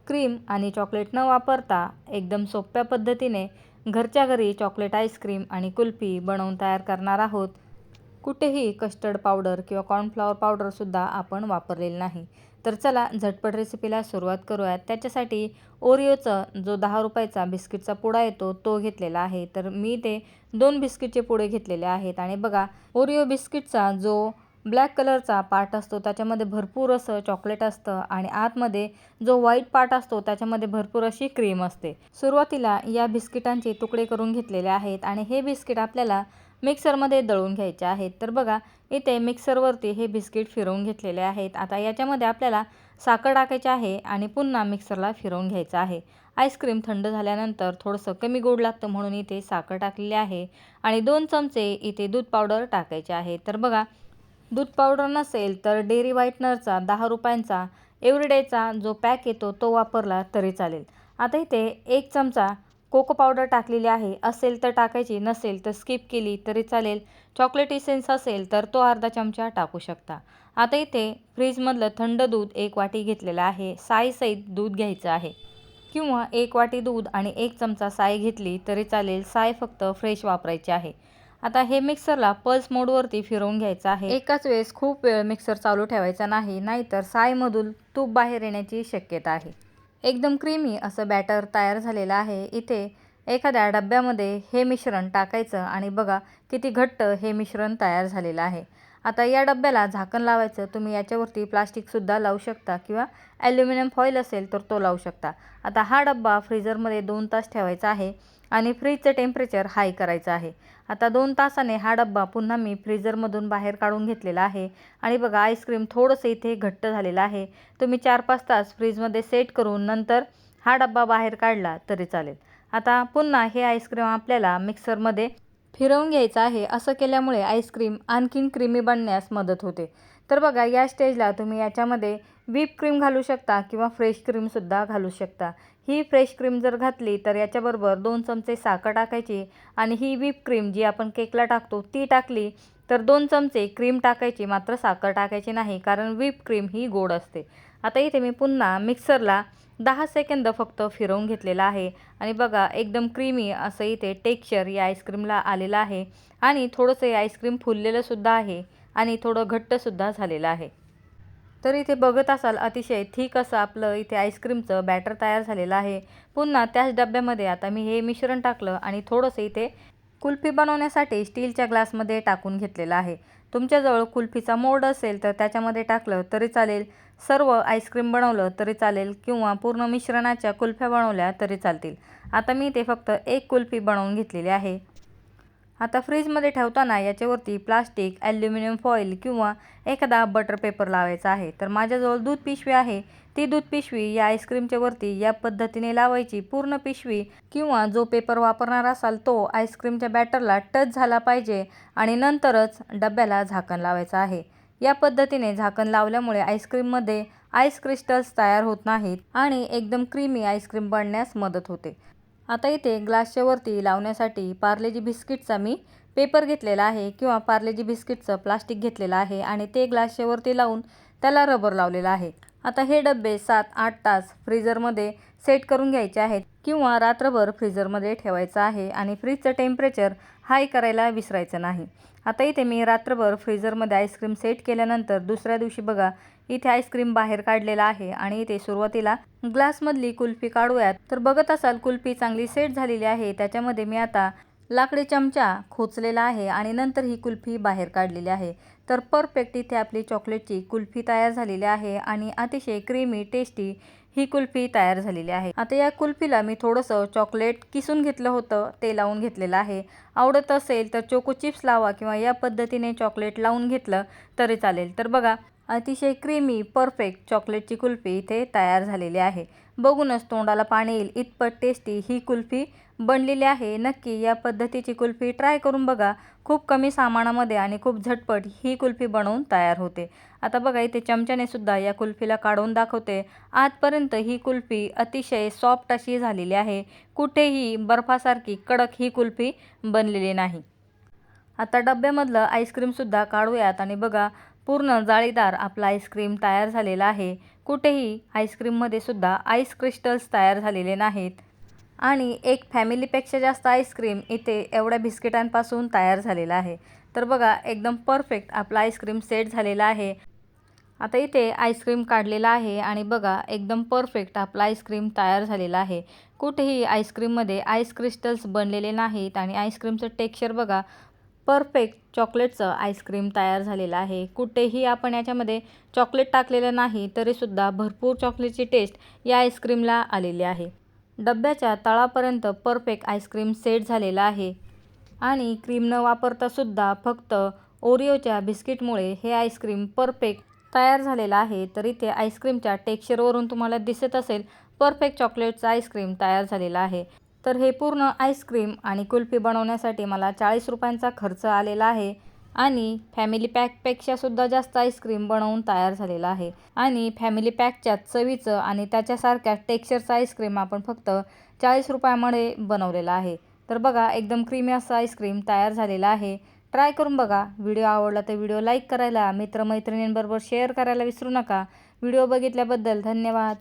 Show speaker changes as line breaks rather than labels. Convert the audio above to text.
Cream आणि chocolate न वापरता एकदम सोप्या पद्धतीने घरच्या घरी चॉकलेट आईस्क्रीम आणि कुल्फी बनवून तयार करणार आहोत. कुठेही कस्टर्ड पावडर किंवा कॉर्नफ्लॉवर पावडरसुद्धा आपण वापरलेलं नाही. तर चला झटपट रेसिपीला सुरुवात करूयात. त्याच्यासाठी ओरिओचा जो 10 रुपयाचा बिस्किटचा पुडा येतो तो घेतलेला आहे. तर मी ते 2 बिस्किटचे पुडे घेतलेले आहेत. आणि बघा, ओरिओ बिस्किटचा जो ब्लॅक कलरचा पार्ट असतो त्याच्यामध्ये भरपूर असं चॉकलेट असतं आणि आतमध्ये जो व्हाईट पार्ट असतो त्याच्यामध्ये भरपूर अशी क्रीम असते. सुरुवातीला या बिस्किटांचे तुकडे करून घेतलेले आहेत आणि हे बिस्किट आपल्याला मिक्सरमध्ये दळून घ्यायचे आहेत. तर बघा, इथे मिक्सरवरती हे बिस्किट फिरवून घेतलेले आहेत. आता याच्यामध्ये आपल्याला साखर टाकायची आहे आणि पुन्हा मिक्सरला फिरवून घ्यायचं आहे. आईस्क्रीम थंड झाल्यानंतर थोडंसं कमी गोड लागतं म्हणून इथे साखर टाकलेली आहे आणि 2 चमचे इथे दूध पावडर टाकायचे आहे. तर बघा, दूध पावडर नसेल तर डेअरी व्हाईटनरचा 10 रुपयांचा एव्हरीडेचा जो पॅक येतो तो वापरला तरी चालेल. आता इथे 1 चमचा कोको पावडर टाकलेली आहे. असेल तर टाकायची, नसेल तर स्किप केली तरी चालेल. चॉकलेट इसेन्स असेल तर तो अर्धा चमचा टाकू शकता. आता इथे फ्रीजमधलं थंड दूध 1 वाटी घेतलेलं आहे. सायसहित दूध घ्यायचं आहे किंवा 1 वाटी दूध आणि 1 चमचा साय घेतली तरी चालेल. साय फक्त फ्रेश वापरायची आहे. आता हे मिक्सरला पल्स मोडवरती फिरवून घ्यायचं आहे. एकाच वेळेस खूप वेळ मिक्सर चालू ठेवायचा नाही, नाहीतर सायमधून तूप बाहेर येण्याची शक्यता आहे. एकदम क्रीमी असं बॅटर तयार झालेलं आहे. इथे एखाद्या डब्यामध्ये हे मिश्रण टाकायचं आणि बघा किती घट्ट हे मिश्रण तयार झालेलं आहे. आता या डब्याला झाकण लावायचं. तुम्ही याच्यावरती प्लास्टिकसुद्धा लावू शकता किंवा ॲल्युमिनियम फॉईल असेल तर तो लावू शकता. आता हा डब्बा फ्रीझरमध्ये 2 तास ठेवायचा आहे आणि फ्रीजचं टेम्परेचर हाय करायचं आहे. आता 2 तासाने हा डब्बा पुन्हा मी फ्रीझरमधून बाहेर काढून घेतलेला आहे आणि बघा, आईस्क्रीम थोडंसं इथे घट्ट झालेलं आहे. तुम्ही 4-5 तास फ्रीजमध्ये सेट करून नंतर हा डब्बा बाहेर काढला तरी चालेल. आता पुन्हा हे आईस्क्रीम आपल्याला मिक्सरमध्ये फिरवून घ्यायचं आहे. असं केल्यामुळे आईस्क्रीम आणखीन क्रीमी बनण्यास मदत होते. तर बघा, या स्टेजला तुम्ही याच्यामध्ये व्हिप क्रीम घालू शकता किंवा फ्रेश क्रीमसुद्धा घालू शकता. ही फ्रेश क्रीम जर घातली तर याच्याबरोबर 2 चमचे साखर टाकायची आणि ही व्हिप क्रीम जी आपण केकला टाकतो ती टाकली तर 2 चमचे क्रीम टाकायची, मात्र साखर टाकायची नाही, कारण व्हिप क्रीम ही गोड असते. आता इथे मी पुन्हा मिक्सरला 10 सेकंद फक्त फिरवून घेतलेला आहे आणि बघा, एकदम क्रीमी असं इथे टेक्स्चर या आईस्क्रीमला आलेलं आहे आणि थोडंसं हे आईस्क्रीम फुललेलंसुद्धा आहे आणि थोडं घट्टसुद्धा झालेलं आहे. तर इथे बघत असाल अतिशय थिक असं आपलं इथे आईस्क्रीमचं बॅटर तयार झालेलं आहे. पुन्हा त्याच डब्यामध्ये आता मी हे मिश्रण टाकलं आणि थोडंसं इथे कुल्फी बनवण्यासाठी स्टीलच्या ग्लासमध्ये टाकून घेतलेलं आहे. तुमच्याजवळ कुल्फीचा मोल्ड असेल तर त्याच्यामध्ये टाकलं तरी चालेल. सर्व आईस्क्रीम बनवलं तरी चालेल किंवा पूर्ण मिश्रणाच्या कुल्फ्या बनवल्या तरी चालतील. आता मी ते फक्त 1 कुल्फी बनवून घेतलेली आहे. आता फ्रीजमध्ये ठेवताना याच्यावरती प्लास्टिक, ॲल्युमिनियम फॉईल किंवा एखादा बटर पेपर लावायचा आहे. तर माझ्याजवळ दूध पिशवी आहे. ती दूध पिशवी या आईस्क्रीमच्या वरती या पद्धतीने लावायची. पूर्ण पिशवी किंवा जो पेपर वापरणार असाल तो आईस्क्रीमच्या बॅटरला टच झाला पाहिजे आणि नंतरच डब्याला झाकण लावायचं आहे. या पद्धतीने झाकण लावल्यामुळे आईस्क्रीममध्ये आईस क्रिस्टल्स तयार होत नाहीत आणि एकदम क्रीमी आईस्क्रीम बनण्यास मदत होते. आता इथे ग्लासच्या वरती लावण्यासाठी पार्लेजी बिस्किटचा मी पेपर घेतलेला आहे किंवा पार्लेजी बिस्किटचं प्लास्टिक घेतलेलं आहे आणि ते ग्लासच्या वरती लावून त्याला रबर लावलेला आहे. आता हे डबे 7-8 तास फ्रीझरमध्ये सेट करून घ्यायचे आहेत किंवा रात्रभर फ्रीझरमध्ये ठेवायचं आहे आणि फ्रीजचं टेम्परेचर हाय करायला विसरायचं नाही. आता इथे मी रात्रभर फ्रीझरमध्ये आईस्क्रीम सेट केल्यानंतर दुसऱ्या दिवशी बघा, इथे आईस्क्रीम बाहेर काढलेला आहे आणि इथे सुरुवातीला ग्लासमधली कुल्फी काढूयात. तर बघत असाल कुल्फी चांगली सेट झालेली आहे. त्याच्यामध्ये मी आता लाकडी चमचा खोचलेला आहे आणि नंतर ही कुल्फी बाहेर काढलेली आहे. तर परफेक्ट इथे आपली चॉकलेटची कुल्फी तयार झालेली आहे आणि अतिशय क्रीमी टेस्टी ही कुल्फी तयार झालेली आहे. आता या कुल्फीला मी थोडंसं चॉकलेट किसून घेतलं होतं ते लावून घेतलेलं आहे. आवडत असेल तर चोको चिप्स लावा किंवा या पद्धतीने चॉकलेट लावून घेतलं तरी चालेल. तर बघा, अतिशय क्रीमी परफेक्ट चॉकलेटची कुल्फी इथे तयार झालेली आहे. बघूनच तोंडाला पाणी येईल इतपत टेस्टी ही कुल्फी बनलेली आहे. नक्की या पद्धतीची कुल्फी ट्राय करून बघा. खूप कमी सामानामध्ये आणि खूप झटपट ही कुल्फी बनवून तयार होते. आता बघा, इथे चमच्याने सुद्धा या कुल्फीला काढून दाखवते. आजपर्यंत ही कुल्फी अतिशय सॉफ्ट अशी झालेली आहे. कुठेही बर्फासारखी कडक ही कुल्फी बनलेली नाही. आता डब्यामधलं आईस्क्रीमसुद्धा काढूयात आणि बघा, पूर्ण जाळीदार आपला आईस्क्रीम तयार झालेला आहे. कुठेही आईस्क्रीममध्ये सुद्धा आईस क्रिस्टल्स तयार झालेले नाहीत आणि एक फॅमिलीपेक्षा जास्त आईस्क्रीम इथे एवढ्या बिस्किटांपासून तयार झालेला आहे. तर बघा एकदम परफेक्ट आपला आईस्क्रीम सेट झालेला आहे. आता इथे आईस्क्रीम काढलेला आहे आणि बघा एकदम परफेक्ट आपला आईस्क्रीम तयार झालेला आहे. कुठेही आईस्क्रीममध्ये आईस क्रिस्टल्स बनलेले नाहीत आणि आईस्क्रीमचं टेक्स्चर बघा परफेक्ट चॉकलेटचं आईस्क्रीम तयार झालेलं आहे. कुठेही आपण याच्यामध्ये चॉकलेट टाकलेलं नाही तरीसुद्धा भरपूर चॉकलेटची टेस्ट या आईस्क्रीमला आलेली आहे. डब्याच्या तळापर्यंत परफेक्ट आईस्क्रीम सेट झालेला आहे आणि क्रीम न वापरतासुद्धा फक्त ओरिओच्या बिस्किटमुळे हे आईस्क्रीम परफेक्ट तयार झालेलं आहे. तर इथे आईस्क्रीमच्या टेक्स्चरवरून तुम्हाला दिसत असेल परफेक्ट चॉकलेटचं आईस्क्रीम तयार झालेलं आहे. तर हे पूर्ण आईस्क्रीम आणि कुल्फी बनवण्यासाठी मला 40 रुपयांचा खर्च आलेला आहे आणि फॅमिली पॅकपेक्षासुद्धा जास्त आईस्क्रीम बनवून तयार झालेला आहे आणि फॅमिली पॅकच्या चवीचं आणि त्याच्यासारख्या टेक्स्चरचं आईस्क्रीम आपण फक्त 40 रुपयामध्ये बनवलेलं आहे. तर बघा एकदम क्रीमी असं आईस्क्रीम तयार झालेलं आहे. ट्राय करून बघा. व्हिडिओ आवडला तर व्हिडिओ लाईक करायला, मित्रमैत्रिणींबरोबर शेअर करायला विसरू नका. व्हिडिओ बघितल्याबद्दल धन्यवाद.